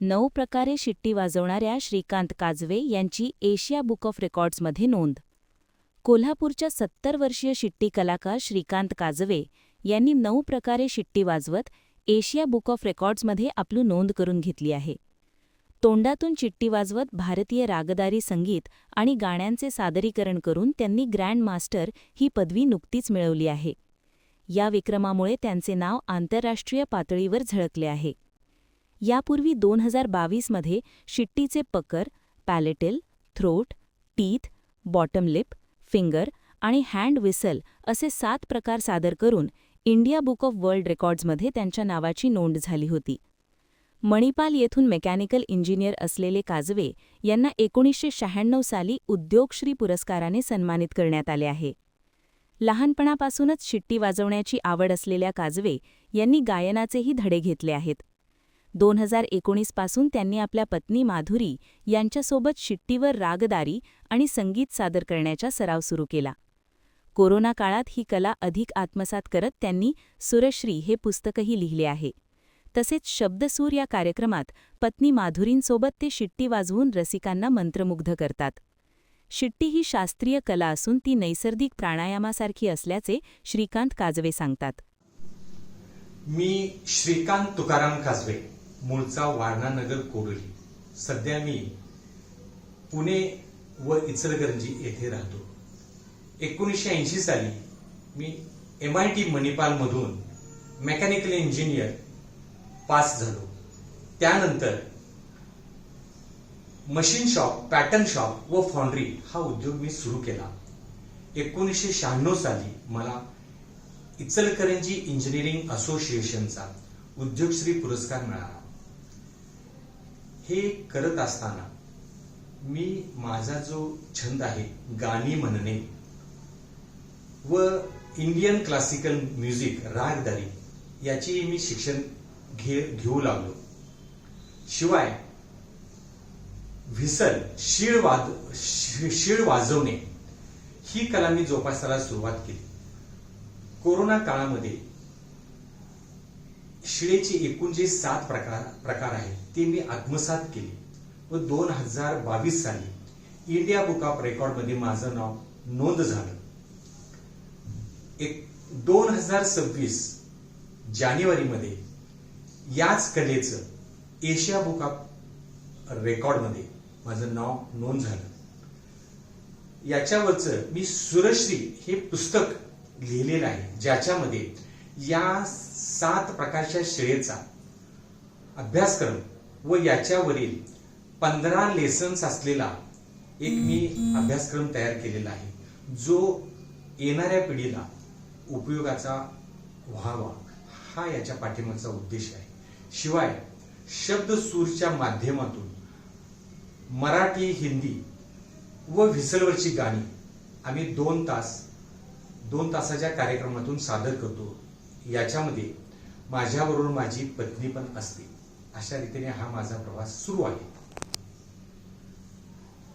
9 प्रकारे शिट्टी वाजवणाऱ्या श्रीकांत काजवे यांची एशिया बुक ऑफ रेकॉर्ड्समध्ये नोंद. कोल्हापूरच्या 70 वर्षीय शिट्टी कलाकार श्रीकांत काजवे यांनी 9 प्रकारे शिट्टी वाजवत एशिया बुक ऑफ रेकॉर्ड्समध्ये आपली नोंद करून घेतली आहे. तोंडातून शिट्टी वाजवत भारतीय रागदारी संगीत आणि गाण्यांचे सादरीकरण करून त्यांनी ग्रँड मास्टर ही पदवी नुकतीच मिळवली आहे. या विक्रमामुळे त्यांचे नाव आंतरराष्ट्रीय पातळीवर झळकले आहे. यापूर्वी 2022मध्ये शिट्टीचे pucker, palatal, throat, teeth, bottom lip, finger आणि हँड व्हिसल असे 7 प्रकार सादर करून इंडिया बुक ऑफ वर्ल्ड रेकॉर्ड्समध्ये त्यांच्या नावाची नोंद झाली होती. मणिपाल येथून मेकॅनिकल इंजिनियर असलेले काजवे यांना 1996 साली उद्योगश्री पुरस्काराने सन्मानित करण्यात आले आहे. लहानपणापासूनच शिट्टी वाजवण्याची आवड असलेल्या काजवे यांनी गायनाचेही धडे घेतले आहेत. 2019 पासून त्यांनी आपल्या पत्नी माधुरी यांच्यासोबत शिट्टीवर रागदारी आणि संगीत सादर करण्याचा सराव सुरू केला. कोरोना काळात ही कला अधिक आत्मसात करत त्यांनी सुरश्री हे पुस्तकही लिहिले आहे. तसेच शब्दसूर या कार्यक्रमात पत्नी माधुरींसोबत ते शिट्टी वाजवून रसिकांना मंत्रमुग्ध करतात. शिट्टी ही शास्त्रीय कला असून ती नैसर्गिक प्राणायामासारखी असल्याचे श्रीकांत काजवे सांगतात. मी श्रीकांत तुकाराम काजवे, मूळचा वारणानगर कोडोली. सध्या मी पुणे व इचलकरंजी येथे राहतो. 1980 साली मी MIT मणिपालमधून मेकॅनिकल इंजिनियर पास झालो. त्यानंतर मशीन शॉप, पॅटर्न शॉप व फॉन्ड्री हा उद्योग मी सुरू केला. 1996 साली मला इचलकरंजी इंजिनिअरिंग असोसिएशनचा उद्योगश्री पुरस्कार मिळाला. हे करत असताना मी माझा जो छंद आहे गाणी म्हणणे व इंडियन क्लासिकल म्युझिक रागदारी याची मी शिक्षण घेऊ लागलो. शिवाय व्हिसल शीळ वाजवणे ही कला मी जोपासायला सुरुवात केली. कोरोना काळामध्ये शिळेचे एकूण जे 7 प्रकार आहेत ते मी आत्मसात केले व 2022 साली इंडिया बुक ऑफ रेकॉर्डमध्ये माझं नाव नोंद झालं. 2026 जानेवारीमध्ये याच कलेचं एशिया बुक ऑफ रेकॉर्डमध्ये माझं नाव नोंद झालं. याच्यावरचं मी सुरश्री हे पुस्तक लिहिलेलं आहे, ज्याच्यामध्ये या 7 प्रकारच्या शिळेचा अभ्यासक्रम व याच्यावरील 15 लेसन्स असलेला एक मी अभ्यासक्रम तयार केलेला आहे, जो येणाऱ्या पिढीला उपयोगाचा व्हावा हा याच्या पाठीमागचा उद्देश आहे. शिवाय शब्दसूरच्या माध्यमातून मराठी, हिंदी व व्हिसलवरची गाणी आम्ही 2 तासाच्या कार्यक्रमातून सादर करतो. याच्यामध्ये माझ्याबरोबर माझी पत्नी पण असते. अशा रीतीने हा माझा प्रवास सुरू आहे.